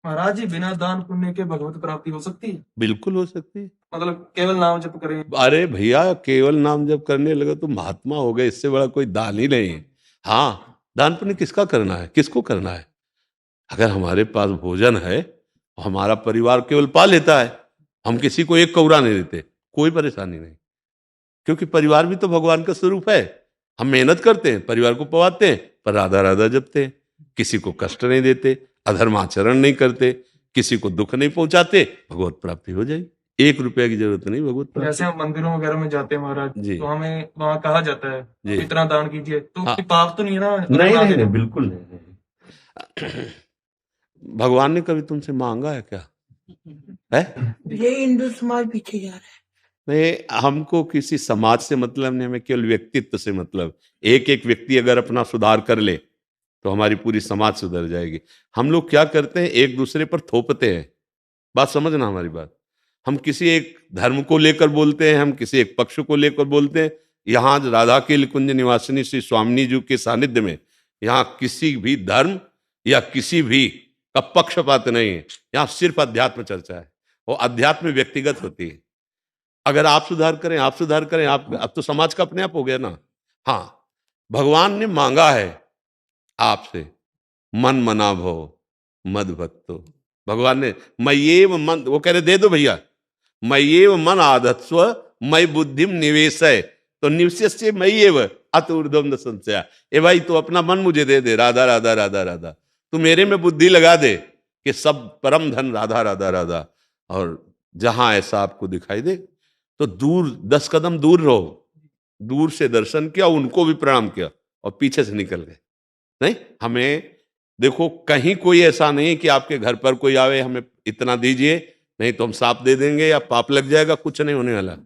महाराज जी, बिना दान पुण्य के भगवत प्राप्ति हो सकती है? बिल्कुल हो सकती है। मतलब केवल नाम जप करें? अरे भैया, केवल नाम जब करने लगे तो महात्मा हो गए, इससे बड़ा कोई दान ही नहीं है। हाँ, दान पुण्य किसका करना है, किसको करना है? अगर हमारे पास भोजन है, हमारा परिवार केवल पा लेता है, हम किसी को एक कौरा नहीं देते, कोई परेशानी नहीं। क्योंकि परिवार भी तो भगवान का स्वरूप है। हम मेहनत करते हैं, परिवार को पवाते हैं, पर राधा राधा जपते हैं, किसी को कष्ट नहीं देते, अधर्माचरण नहीं करते, किसी को दुख नहीं पहुंचाते, भगवत प्राप्ति हो जाएगी। 1 रुपया की जरूरत नहीं भगवत प्राप्ति। जैसे हम मंदिरों वगैरह में जाते हैं महाराज, जी तो हमें वहां कहा जाता है जी। इतना दान कीजिए, तो हाँ, कोई पाप तो नहीं है ना नहीं उन्हें ना नहीं नहीं, देने? बिल्कुल नहीं। भगवान ने कभी तुमसे मांगा है क्या? है? ये हिंदू समाज पीछे जा रहा है। नहीं, हमको किसी समाज से मतलब नहीं, हमें केवल व्यक्तित्व से मतलब। एक एक व्यक्ति अगर अपना सुधार कर ले तो हमारी पूरी समाज सुधर जाएगी। हम लोग क्या करते हैं, एक दूसरे पर थोपते हैं। बात समझना हमारी बात। हम किसी एक धर्म को लेकर बोलते हैं, हम किसी एक पक्ष को लेकर बोलते हैं। यहाँ राधा के कुंज निवासिनी श्री स्वामिनी जी के सानिध्य में यहाँ किसी भी धर्म या किसी भी का पक्षपात नहीं है। यहाँ सिर्फ अध्यात्म चर्चा है, और अध्यात्म व्यक्तिगत होती है। अगर आप सुधार करें, आप सुधार करें, आप अब तो समाज का अपने आप हो गया ना। हाँ, भगवान ने मांगा है आपसे, मन मना भो मद भक्तो। भगवान ने मय्येव मन, वो कह रहे दे दो भैया, मय्येव मन आधत्स्व मई बुद्धिम निवेशय। तो निवेश्य मय्येव अत ऊर्ध्वम न संशया। ए भाई, तू अपना मन मुझे दे दे, राधा राधा राधा राधा, तू मेरे में बुद्धि लगा दे कि सब परम धन राधा राधा राधा। और जहां ऐसा आपको दिखाई दे तो दूर 10 कदम दूर रहो। दूर से दर्शन किया, उनको भी प्रणाम किया और पीछे से निकल गए। नहीं, हमें देखो, कहीं कोई ऐसा नहीं कि आपके घर पर कोई आवे हमें इतना दीजिए, नहीं तो हम सांप दे देंगे या पाप लग जाएगा, कुछ नहीं होने वाला।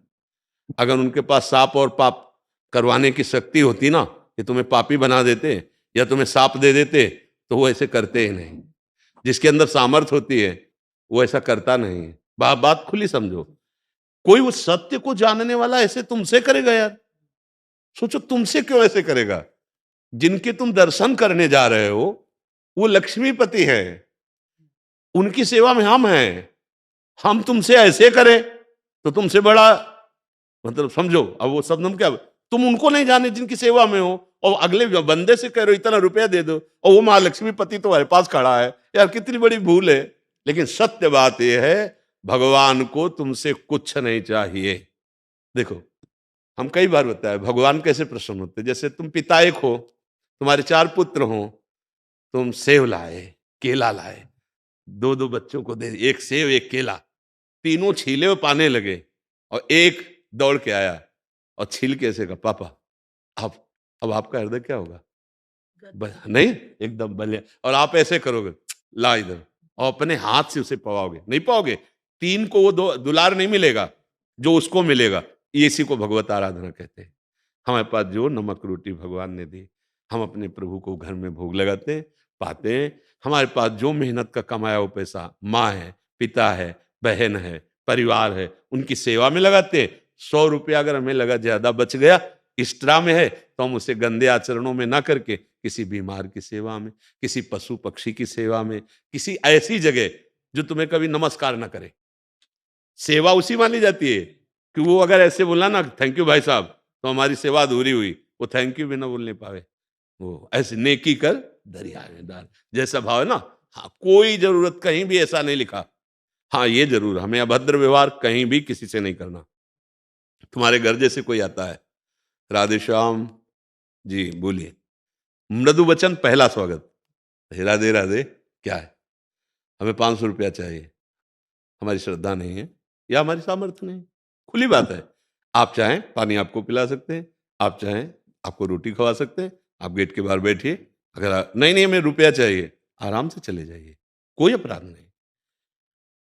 अगर उनके पास सांप और पाप करवाने की शक्ति होती ना, कि तुम्हें पापी बना देते या तुम्हें सांप दे देते, तो वो ऐसे करते ही नहीं। जिसके अंदर सामर्थ होती है वो ऐसा करता नहीं है। बात खुली समझो। कोई उस सत्य को जानने वाला ऐसे तुमसे करेगा यार? सोचो, तुमसे क्यों ऐसे करेगा? जिनके तुम दर्शन करने जा रहे हो वो लक्ष्मीपति है, उनकी सेवा में हम हैं। हम तुमसे ऐसे करें तो तुमसे बड़ा, मतलब समझो। अब वो शब्द हम क्या, तुम उनको नहीं जाने जिनकी सेवा में हो, और अगले बंदे से कह रहे हो इतना रुपया दे दो, और वो महालक्ष्मीपति तुम्हारे पास खड़ा है। यार कितनी बड़ी भूल है। लेकिन सत्य बात यह है, भगवान को तुमसे कुछ नहीं चाहिए। देखो, हम कई बार बताया भगवान कैसे प्रसन्न होते। जैसे तुम पिता एक हो, तुम्हारे 4 पुत्र हो, तुम सेव लाए, केला लाए, दो दो बच्चों को दे, एक सेव एक केला, तीनों छीले और पाने लगे, और एक दौड़ के आया और छील के ऐसे कहा पापा। अब आपका हृदय क्या होगा? नहीं, एकदम बलिया। और आप ऐसे करोगे, ला इधर, और अपने हाथ से उसे पवाओगे, नहीं पाओगे। 3 को वो दुलार नहीं मिलेगा जो उसको मिलेगा। इसी को भगवत आराधना कहते हैं। हमारे पास जो नमक रोटी भगवान ने दी, हम अपने प्रभु को घर में भोग लगाते हैं, पाते हैं। हमारे पास जो मेहनत का कमाया वो पैसा माँ है, पिता है, बहन है, परिवार है, उनकी सेवा में लगाते हैं। 100 रुपया अगर हमें लगा ज्यादा बच गया, एक्स्ट्रा में है, तो हम उसे गंदे आचरणों में ना करके किसी बीमार की सेवा में, किसी पशु पक्षी की सेवा में, किसी ऐसी जगह जो तुम्हें कभी नमस्कार ना करे, सेवा उसी मानी जाती है। कि वो अगर ऐसे बोला ना थैंक यू भाई साहब, तो हमारी सेवा अधूरी हुई। वो थैंक यू भी ना बोलने पावे। वो ऐसे नेकी कर दरिया में डाल, जैसा भाव है ना। हाँ, कोई जरूरत कहीं भी ऐसा नहीं लिखा। हाँ, ये जरूर, हमें अभद्र व्यवहार कहीं भी किसी से नहीं करना। तुम्हारे घर जैसे कोई आता है, राधे श्याम जी बोलिए, मृदु वचन पहला स्वागत, राधे राधे, क्या है? हमें 500 रुपया चाहिए, हमारी श्रद्धा नहीं है या हमारी सामर्थ्य नहीं। खुली बात है। आप चाहें पानी आपको पिला सकते हैं, आप चाहें आपको रोटी खवा सकते हैं, आप गेट के बाहर बैठिए। अगर नहीं नहीं हमें रुपया चाहिए, आराम से चले जाइए, कोई अपराध नहीं।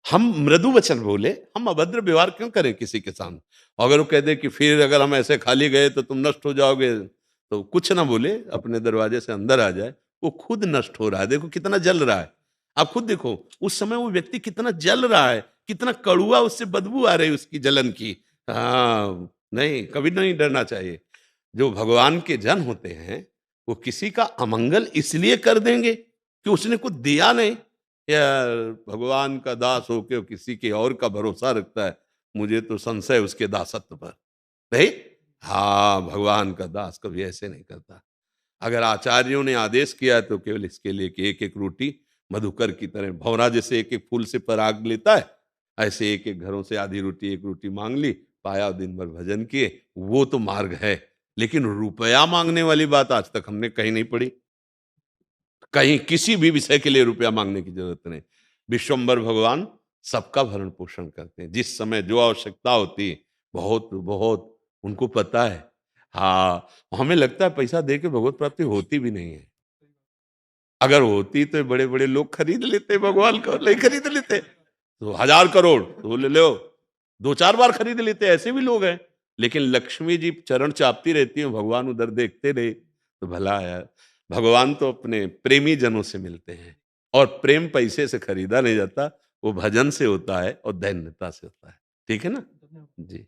हम मृदु वचन बोले, हम अभद्र व्यवहार क्यों करें किसी के सामने? अगर वो कह दे कि फिर अगर हम ऐसे खाली गए तो तुम नष्ट हो जाओगे, तो कुछ ना बोले, अपने दरवाजे से अंदर आ जाए। वो खुद नष्ट हो रहा है, देखो कितना जल रहा है। आप खुद देखो उस समय वो व्यक्ति कितना जल रहा है, कितना कड़ुआ उससे बदबू आ रही है उसकी जलन की। हाँ, नहीं, कभी नहीं डरना चाहिए। जो भगवान के जन होते हैं वो किसी का अमंगल इसलिए कर देंगे कि उसने कुछ दिया नहीं, यार भगवान का दास होके किसी के और का भरोसा रखता है, मुझे तो संशय उसके दासत्व पर। नहीं, हाँ, भगवान का दास कभी ऐसे नहीं करता। अगर आचार्यों ने आदेश किया है तो केवल इसके लिए कि एक एक रोटी मधुकर की तरह, भौरा जैसे एक एक फूल से पराग लेता है, ऐसे एक एक घरों से आधी रोटी एक रोटी मांग ली, पाया, दिन भर भजन किए, वो तो मार्ग है। लेकिन रुपया मांगने वाली बात आज तक हमने कहीं नहीं पढ़ी। कहीं किसी भी विषय के लिए रुपया मांगने की जरूरत नहीं। विश्वम्भर भगवान सबका भरण पोषण करते हैं, जिस समय जो आवश्यकता होती है, बहुत बहुत उनको पता है। हाँ, हमें लगता है पैसा दे के भगवत प्राप्ति होती भी नहीं है। अगर होती तो बड़े बड़े लोग खरीद लेते भगवान को, नहीं खरीद लेते तो 1000 करोड़ तो ले लो, 2-4 बार खरीद लेते, ऐसे भी लोग हैं। लेकिन लक्ष्मी जी चरण चापती रहती हैं, भगवान उधर देखते रहे तो भला है। भगवान तो अपने प्रेमी जनों से मिलते हैं, और प्रेम पैसे से खरीदा नहीं जाता, वो भजन से होता है और दैन्यता से होता है। ठीक है ना जी।